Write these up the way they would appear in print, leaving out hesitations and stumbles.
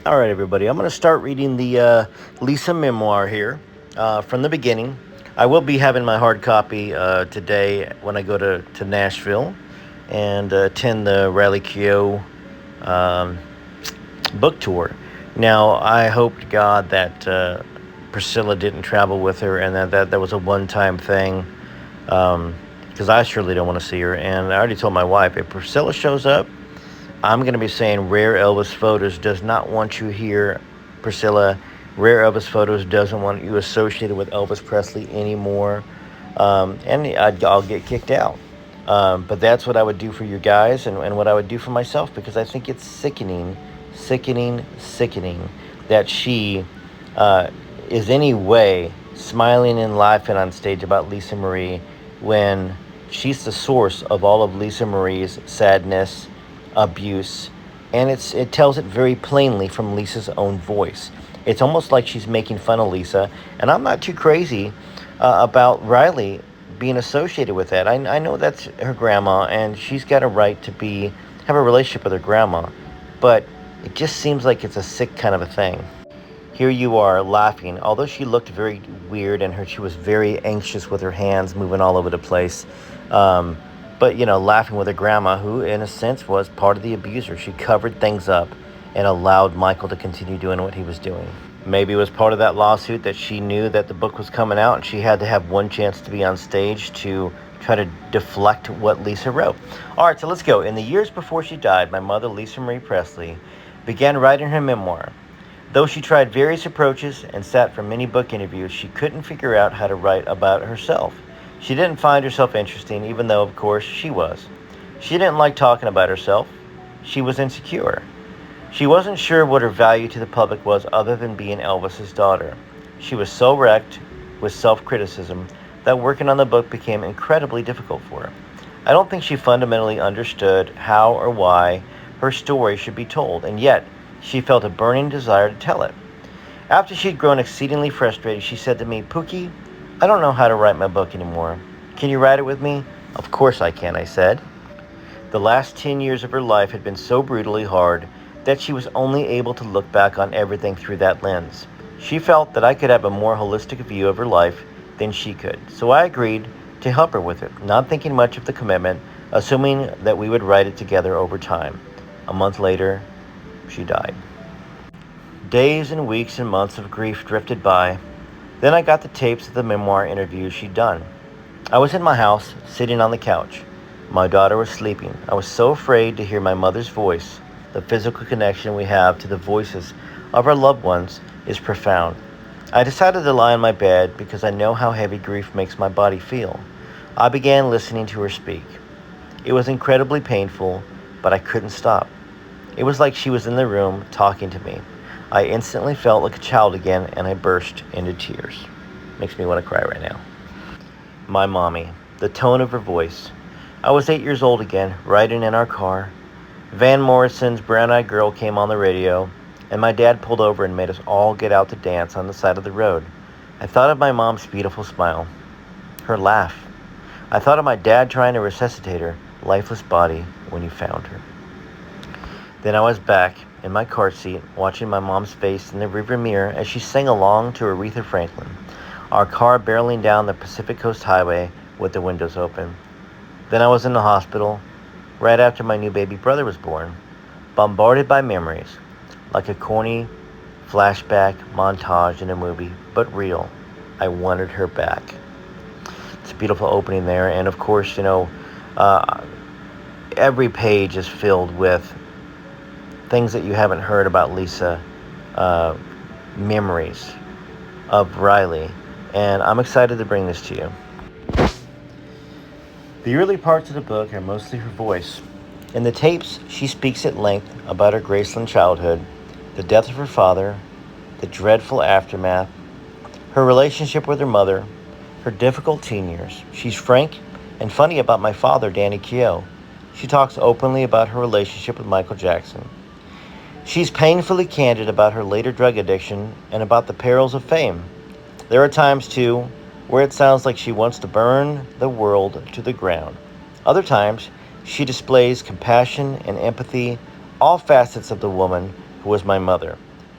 All right, everybody. I'm going to start reading the Lisa memoir here from the beginning. I will be having my hard copy today when I go to Nashville and attend the Riley Keough um, book tour. Now, I hope to God that Priscilla didn't travel with her and that was a one-time thing because I surely don't want to see her. And I already told my wife, if Priscilla shows up, I'm going to be saying Rare Elvis Photos does not want you here, Priscilla. Rare Elvis Photos doesn't want you associated with Elvis Presley anymore. I'll get kicked out. But that's what I would do for you guys and what I would do for myself because I think it's sickening, sickening, sickening that she is any way smiling and laughing on stage about Lisa Marie when she's the source of all of Lisa Marie's sadness, abuse, and it tells it very plainly from Lisa's own voice. It's almost like she's making fun of Lisa, and I'm not too crazy about Riley being associated with that. I know that's her grandma, and she's got a right to have a relationship with her grandma, but it just seems like it's a sick kind of a thing. Here you are laughing, although she looked very weird and she was very anxious with her hands moving all over the place. But, laughing with her grandma, who, in a sense, was part of the abuser. She covered things up and allowed Michael to continue doing what he was doing. Maybe it was part of that lawsuit that she knew that the book was coming out and she had to have one chance to be on stage to try to deflect what Lisa wrote. All right, so let's go. In the years before she died, my mother, Lisa Marie Presley, began writing her memoir. Though she tried various approaches and sat for many book interviews, she couldn't figure out how to write about herself. She didn't find herself interesting, even though, of course, she was. She didn't like talking about herself. She was insecure. She wasn't sure what her value to the public was other than being Elvis's daughter. She was so wrecked with self-criticism that working on the book became incredibly difficult for her. I don't think she fundamentally understood how or why her story should be told, and yet she felt a burning desire to tell it. After she'd grown exceedingly frustrated, she said to me, "Pookie, I don't know how to write my book anymore. Can you write it with me?" "Of course I can," I said. The last 10 years of her life had been so brutally hard that she was only able to look back on everything through that lens. She felt that I could have a more holistic view of her life than she could, so I agreed to help her with it, not thinking much of the commitment, assuming that we would write it together over time. A month later, she died. Days and weeks and months of grief drifted by. Then I got the tapes of the memoir interviews she'd done. I was in my house, sitting on the couch. My daughter was sleeping. I was so afraid to hear my mother's voice. The physical connection we have to the voices of our loved ones is profound. I decided to lie on my bed because I know how heavy grief makes my body feel. I began listening to her speak. It was incredibly painful, but I couldn't stop. It was like she was in the room talking to me. I instantly felt like a child again, and I burst into tears. Makes me want to cry right now. My mommy, the tone of her voice. I was 8 years old again, riding in our car. Van Morrison's Brown Eyed Girl came on the radio, and my dad pulled over and made us all get out to dance on the side of the road. I thought of my mom's beautiful smile, her laugh. I thought of my dad trying to resuscitate her lifeless body when he found her. Then I was back in my car seat, watching my mom's face in the rearview mirror as she sang along to Aretha Franklin, our car barreling down the Pacific Coast Highway with the windows open. Then I was in the hospital, right after my new baby brother was born, bombarded by memories, like a corny flashback montage in a movie, but real. I wanted her back. It's a beautiful opening there, and of course, every page is filled with things that you haven't heard about Lisa, memories of Riley, and I'm excited to bring this to you. The early parts of the book are mostly her voice. In the tapes, she speaks at length about her Graceland childhood, the death of her father, the dreadful aftermath, her relationship with her mother, her difficult teen years. She's frank and funny about my father, Danny Keough. She talks openly about her relationship with Michael Jackson. She's painfully candid about her later drug addiction and about the perils of fame. There are times, too, where it sounds like she wants to burn the world to the ground. Other times, she displays compassion and empathy, all facets of the woman who was my mother.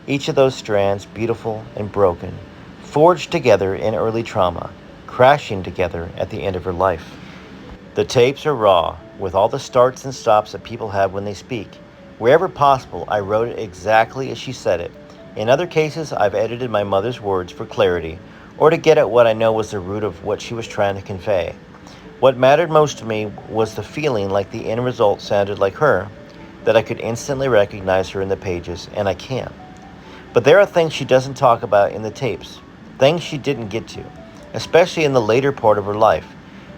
Each of those strands, beautiful and broken, forged together in early trauma, crashing together at the end of her life. The tapes are raw, with all the starts and stops that people have when they speak. Wherever possible, I wrote it exactly as she said it. In other cases, I've edited my mother's words for clarity, or to get at what I know was the root of what she was trying to convey. What mattered most to me was the feeling like the end result sounded like her, that I could instantly recognize her in the pages, and I can. But there are things she doesn't talk about in the tapes, things she didn't get to, especially in the later part of her life.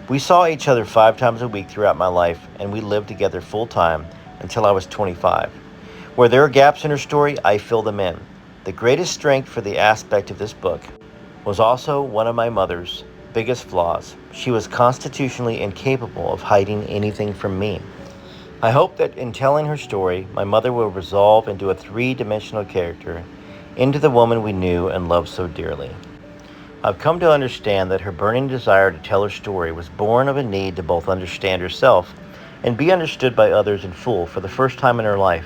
We saw each other 5 times a week throughout my life, and we lived together full time until I was 25. Where there are gaps in her story, I fill them in. The greatest strength for the aspect of this book was also one of my mother's biggest flaws. She was constitutionally incapable of hiding anything from me. I hope that in telling her story, my mother will resolve into a 3-dimensional character, into the woman we knew and loved so dearly. I've come to understand that her burning desire to tell her story was born of a need to both understand herself and be understood by others in full for the first time in her life.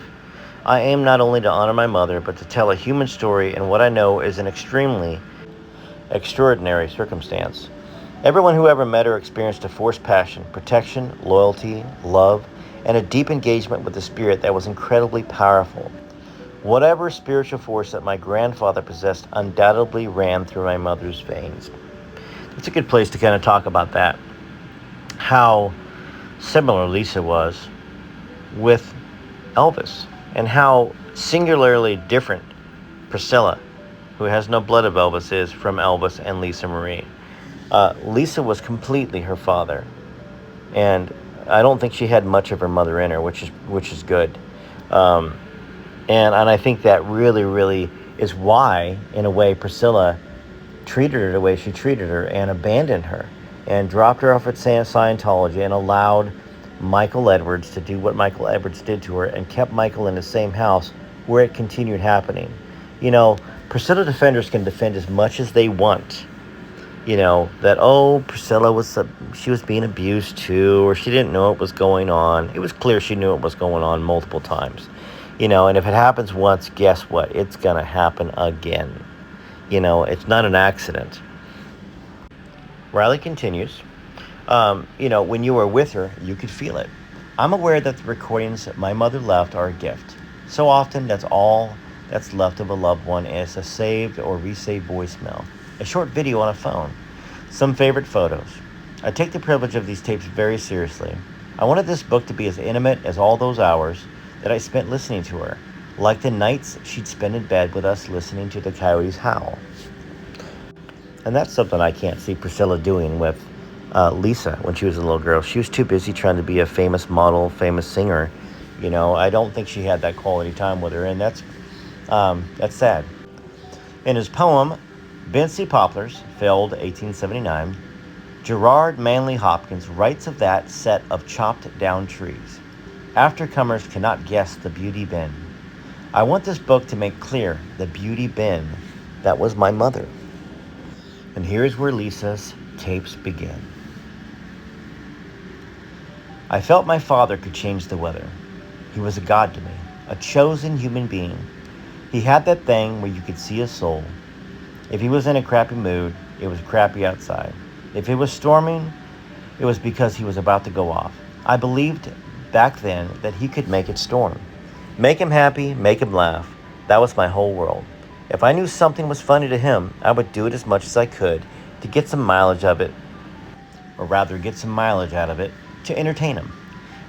I aim not only to honor my mother, but to tell a human story in what I know is an extremely extraordinary circumstance. Everyone who ever met her experienced a forced passion, protection, loyalty, love, and a deep engagement with the spirit that was incredibly powerful. Whatever spiritual force that my grandfather possessed undoubtedly ran through my mother's veins. It's a good place to kind of talk about that. How similar Lisa was with Elvis, and how singularly different Priscilla, who has no blood of Elvis, is from Elvis and Lisa Marie. Lisa was completely her father, and I don't think she had much of her mother in her, which is good. And I think that really is why, in a way, Priscilla treated her the way she treated her and abandoned her and dropped her off at Scientology and allowed Michael Edwards to do what Michael Edwards did to her and kept Michael in the same house where it continued happening. You know, Priscilla defenders can defend as much as they want. You know, that, oh, Priscilla she was being abused too, or she didn't know what was going on. It was clear she knew what was going on multiple times. You know, and if it happens once, guess what? It's going to happen again. You know, it's not an accident. Riley continues, when you were with her, you could feel it. I'm aware that the recordings that my mother left are a gift. So often, that's all that's left of a loved one is a saved or resaved voicemail, a short video on a phone, some favorite photos. I take the privilege of these tapes very seriously. I wanted this book to be as intimate as all those hours that I spent listening to her, like the nights she'd spend in bed with us listening to the coyotes howl. And that's something I can't see Priscilla doing with Lisa when she was a little girl. She was too busy trying to be a famous model, famous singer. You know, I don't think she had that quality time with her, and that's sad. In his poem, Bensie Poplars, Felled 1879, Gerard Manley Hopkins writes of that set of chopped down trees. Aftercomers cannot guess the beauty bin. I want this book to make clear the beauty bin that was my mother. And here's where Lisa's tapes begin. I felt my father could change the weather. He was a god to me, a chosen human being. He had that thing where you could see his soul. If he was in a crappy mood, it was crappy outside. If it was storming, it was because he was about to go off. I believed back then that he could make it storm. Make him happy, make him laugh. That was my whole world. If I knew something was funny to him, I would do it as much as I could to get some mileage of it, or rather get some mileage out of it, to entertain him.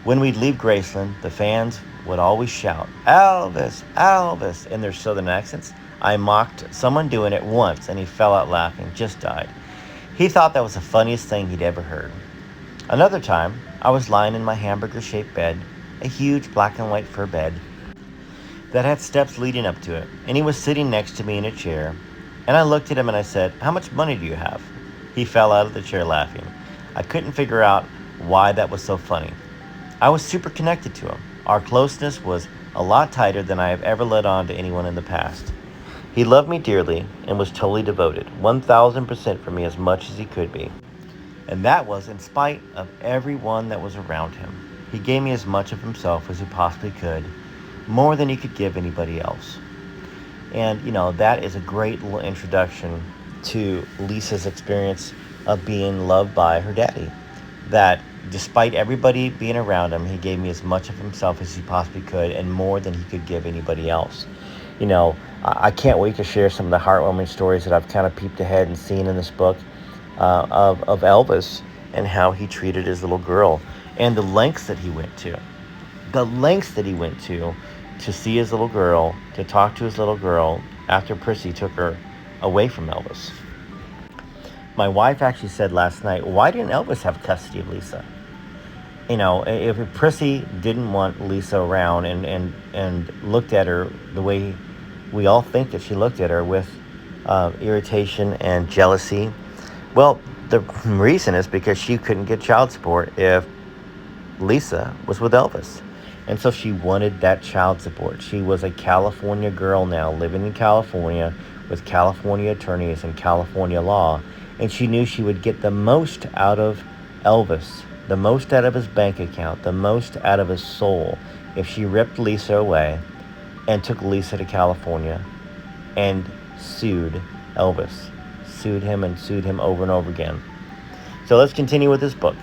When we'd leave Graceland, the fans would always shout, "Elvis, Elvis," in their southern accents. I mocked someone doing it once, and he fell out laughing, just died. He thought that was the funniest thing he'd ever heard. Another time, I was lying in my hamburger-shaped bed, a huge black and white fur bed that had steps leading up to it, and he was sitting next to me in a chair, and I looked at him and I said, "How much money do you have?" He fell out of the chair laughing. I couldn't figure out why that was so funny. I was super connected to him. Our closeness was a lot tighter than I have ever let on to anyone in the past. He loved me dearly and was totally devoted, 1,000% for me, as much as he could be. And that was in spite of everyone that was around him. He gave me as much of himself as he possibly could, more than he could give anybody else. And, that is a great little introduction to Lisa's experience of being loved by her daddy. That despite everybody being around him, he gave me as much of himself as he possibly could and more than he could give anybody else. I can't wait to share some of the heartwarming stories that I've kind of peeped ahead and seen in this book of Elvis and how he treated his little girl and the lengths that he went to. The lengths that he went to see his little girl, to talk to his little girl after Prissy took her away from Elvis. My wife actually said last night, why didn't Elvis have custody of Lisa? If Prissy didn't want Lisa around and looked at her the way we all think that she looked at her, with irritation and jealousy, well, the reason is because she couldn't get child support if Lisa was with Elvis. And so she wanted that child support. She was a California girl now, living in California with California attorneys and California law. And she knew she would get the most out of Elvis, the most out of his bank account, the most out of his soul, if she ripped Lisa away and took Lisa to California and sued Elvis. Sued him over and over again. So let's continue with this book.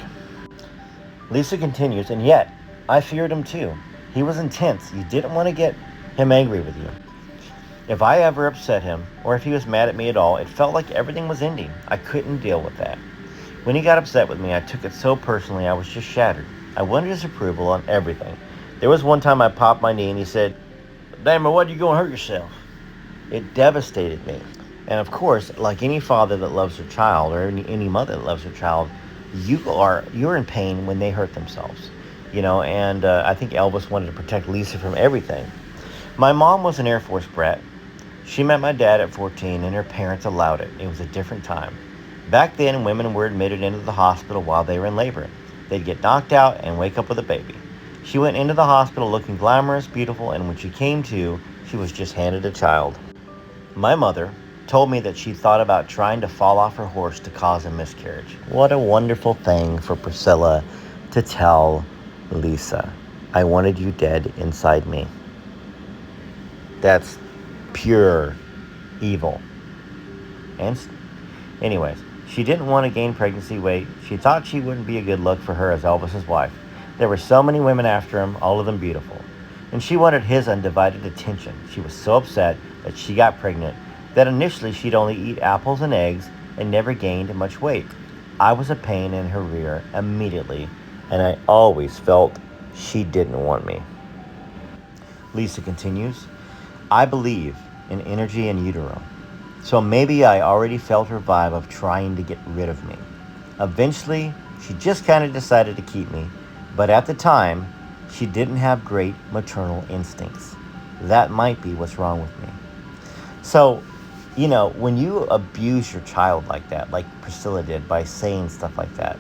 Lisa continues, and yet I feared him too. He was intense. You didn't want to get him angry with you. If I ever upset him, or if he was mad at me at all, it felt like everything was ending. I couldn't deal with that. When he got upset with me, I took it so personally I was just shattered. I wanted his approval on everything. There was one time I popped my knee and he said, "Damn, what are you going to hurt yourself?" It devastated me. And of course, like any father that loves their child, or any mother that loves their child, you're in pain when they hurt themselves. And I think Elvis wanted to protect Lisa from everything. My mom was an Air Force brat. She met my dad at 14 and her parents allowed it. It was a different time. Back then, women were admitted into the hospital while they were in labor. They'd get knocked out and wake up with a baby. She went into the hospital looking glamorous, beautiful, and when she came to, she was just handed a child. My mother told me that she thought about trying to fall off her horse to cause a miscarriage. What a wonderful thing for Priscilla to tell Lisa. I wanted you dead inside me. That's pure evil. And anyways, she didn't want to gain pregnancy weight. She thought she wouldn't be a good look for her as Elvis's wife. There were so many women after him, all of them beautiful. And she wanted his undivided attention. She was so upset that she got pregnant that initially she'd only eat apples and eggs and never gained much weight. I was a pain in her rear immediately, and I always felt she didn't want me. Lisa continues, I believe in energy in utero. So maybe I already felt her vibe of trying to get rid of me. Eventually, she just kind of decided to keep me, but at the time, she didn't have great maternal instincts. That might be what's wrong with me. So, when you abuse your child like that, like Priscilla did by saying stuff like that,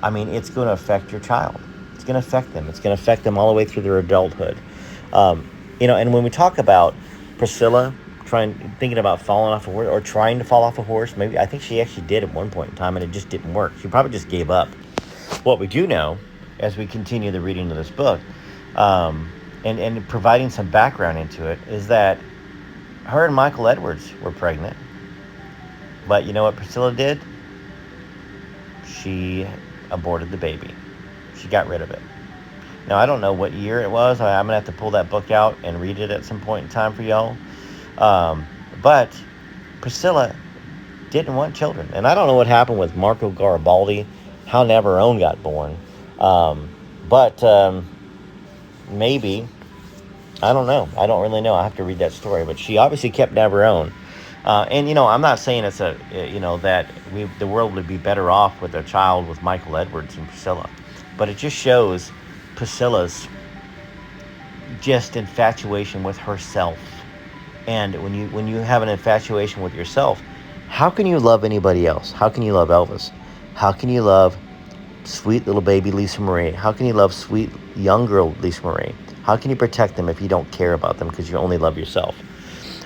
it's going to affect your child. It's going to affect them. It's going to affect them all the way through their adulthood. And when we talk about Priscilla thinking about falling off a horse or trying to fall off a horse, I think she actually did at one point in time and it just didn't work. She probably just gave up. What we do know, as we continue the reading of this book, and providing some background into it, is that her and Michael Edwards were pregnant. But you know what Priscilla did? She aborted the baby. She got rid of it. Now, I don't know what year it was. I'm going to have to pull that book out and read it at some point in time for y'all. But Priscilla didn't want children. And I don't know what happened with Marco Garibaldi, how Navarone got born. But maybe, I don't know. I don't really know. I have to read that story. But she obviously kept Navarone. I'm not saying it's that the world would be better off with a child with Michael Edwards and Priscilla. But it just shows Priscilla's just infatuation with herself. And when you have an infatuation with yourself, how can you love anybody else? How can you love Elvis? How can you love sweet little baby Lisa Marie? How can you love sweet young girl Lisa Marie? How can you protect them if you don't care about them because you only love yourself?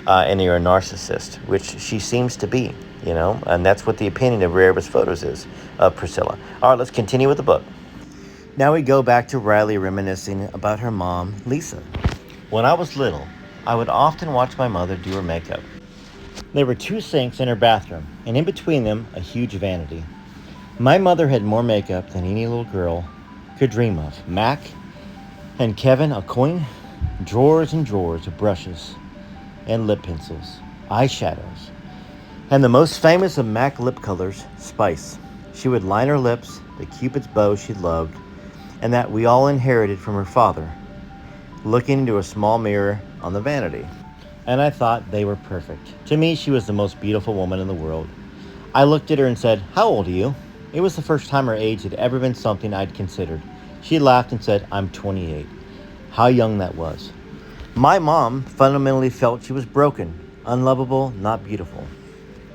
And you're a narcissist, which she seems to be, and that's what the opinion of Rare Photos is of Priscilla. All right, let's continue with the book. Now we go back to Riley reminiscing about her mom, Lisa. When I was little, I would often watch my mother do her makeup. There were two sinks in her bathroom, and in between them, a huge vanity. My mother had more makeup than any little girl could dream of. Mac and Kevin a coin, drawers and drawers of brushes and lip pencils, eyeshadows, and the most famous of MAC lip colors, Spice. She would line her lips, the Cupid's bow she loved, and that we all inherited from her father, looking into a small mirror on the vanity. And I thought they were perfect. To me, she was the most beautiful woman in the world. I looked at her and said, "How old are you?" It was the first time her age had ever been something I'd considered. She laughed and said, "I'm 28. How young that was. My mom fundamentally felt she was broken, unlovable, not beautiful.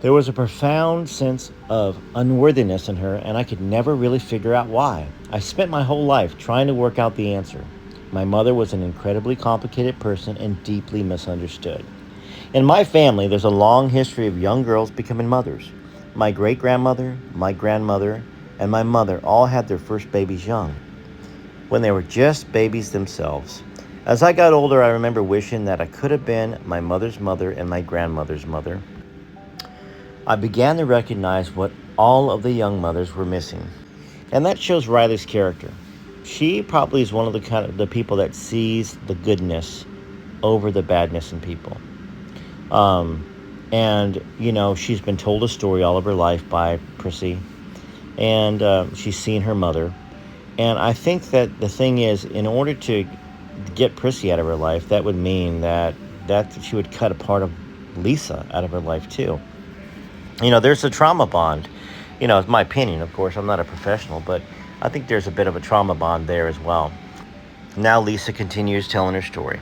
There was a profound sense of unworthiness in her, and I could never really figure out why. I spent my whole life trying to work out the answer. My mother was an incredibly complicated person and deeply misunderstood. In my family, there's a long history of young girls becoming mothers. My great-grandmother, my grandmother, and my mother all had their first babies young, when they were just babies themselves. As I got older, I remember wishing that I could have been my mother's mother and my grandmother's mother. I began to recognize what all of the young mothers were missing. And that shows Riley's character. She probably is one of the people that sees the goodness over the badness in people. She's been told a story all of her life by Prissy, and she's seen her mother. And I think that the thing is, in order to get Prissy out of her life, that would mean that she would cut a part of Lisa out of her life too. There's a trauma bond. It's my opinion, of course. I'm not a professional, but I think there's a bit of a trauma bond there as well. Now Lisa continues telling her story.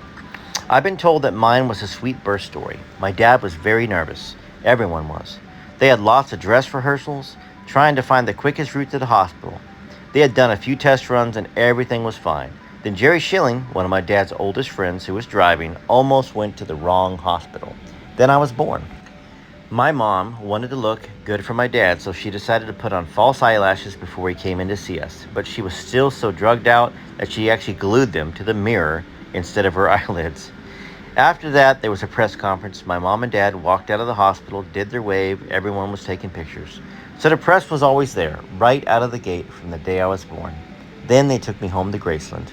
I've been told that mine was a sweet birth story. My dad was very nervous. Everyone was. They had lots of dress rehearsals, trying to find the quickest route to the hospital. They had done a few test runs and everything was fine. Then Jerry Schilling, one of my dad's oldest friends who was driving, almost went to the wrong hospital. Then I was born. My mom wanted to look good for my dad, so she decided to put on false eyelashes before he came in to see us. But she was still so drugged out that she actually glued them to the mirror instead of her eyelids. After that, there was a press conference. My mom and dad walked out of the hospital, did their wave. Everyone was taking pictures. So the press was always there, right out of the gate from the day I was born. Then they took me home to Graceland.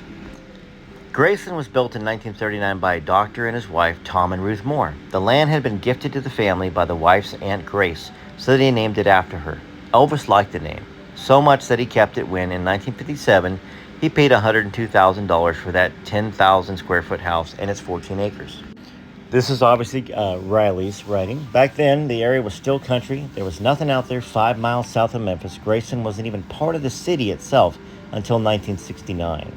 Graceland was built in 1939 by a doctor and his wife, Tom and Ruth Moore. The land had been gifted to the family by the wife's Aunt Grace, so they named it after her. Elvis liked the name, so much that he kept it when, in 1957, he paid $102,000 for that 10,000 square foot house and its 14 acres. This is obviously Riley's writing. Back then, the area was still country. There was nothing out there 5 miles south of Memphis. Graceland wasn't even part of the city itself until 1969.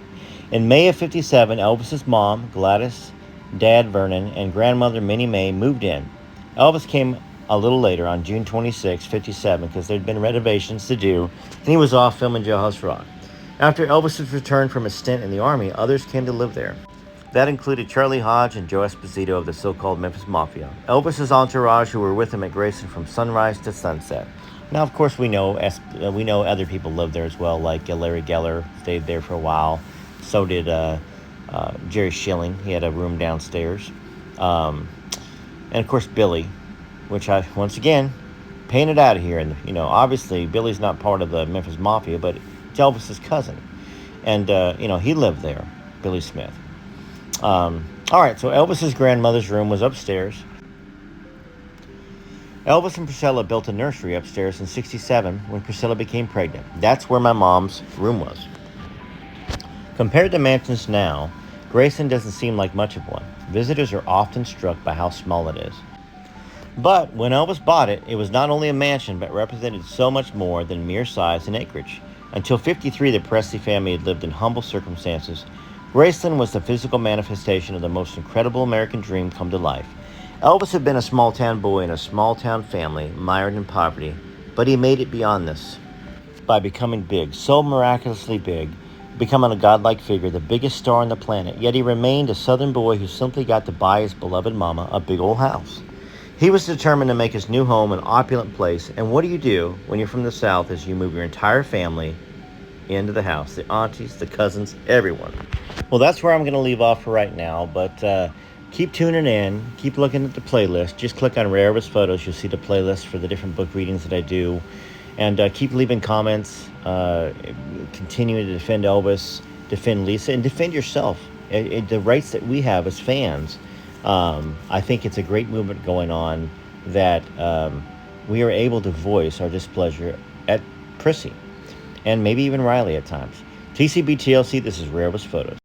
In May of 57, Elvis's mom, Gladys, Dad, Vernon, and grandmother, Minnie Mae, moved in. Elvis came a little later on June 26, 57, because there'd been renovations to do, and he was off filming Jailhouse Rock. After Elvis's return from his stint in the Army, others came to live there. That included Charlie Hodge and Joe Esposito of the so-called Memphis Mafia. Elvis's entourage, who were with him at Graceland from sunrise to sunset. Now, of course, we know other people lived there as well, like Larry Geller stayed there for a while. So did Jerry Schilling. He had a room downstairs. And, of course, Billy, which I, once again, painted out of here. And, obviously, Billy's not part of the Memphis Mafia, but it's Elvis's cousin. And, he lived there, Billy Smith. All right, so Elvis's grandmother's room was upstairs. Elvis and Priscilla built a nursery upstairs in 67 when Priscilla became pregnant. That's where my mom's room was. Compared to mansions now, Graceland doesn't seem like much of one. Visitors are often struck by how small it is. But when Elvis bought it, it was not only a mansion, but represented so much more than mere size and acreage. Until 53, the Presley family had lived in humble circumstances. Graceland was the physical manifestation of the most incredible American dream come to life. Elvis had been a small-town boy in a small-town family, mired in poverty, but he made it beyond this by becoming big, so miraculously big, becoming a godlike figure, the biggest star on the planet. Yet he remained a southern boy who simply got to buy his beloved mama a big old house. He was determined to make his new home an opulent place, and what do you do when you're from the South is you move your entire family into the house. The aunties, the cousins, everyone. Well, that's where I'm going to leave off for right now, but keep tuning in. Keep looking at the playlist. Just click on Rare Elvis Photos. You'll see the playlist for the different book readings that I do. And keep leaving comments, continuing to defend Elvis, defend Lisa, and defend yourself. The rights that we have as fans. I think it's a great movement going on that we are able to voice our displeasure at Prissy and maybe even Riley at times. TCB TLC, this is Rare Elvis Photos.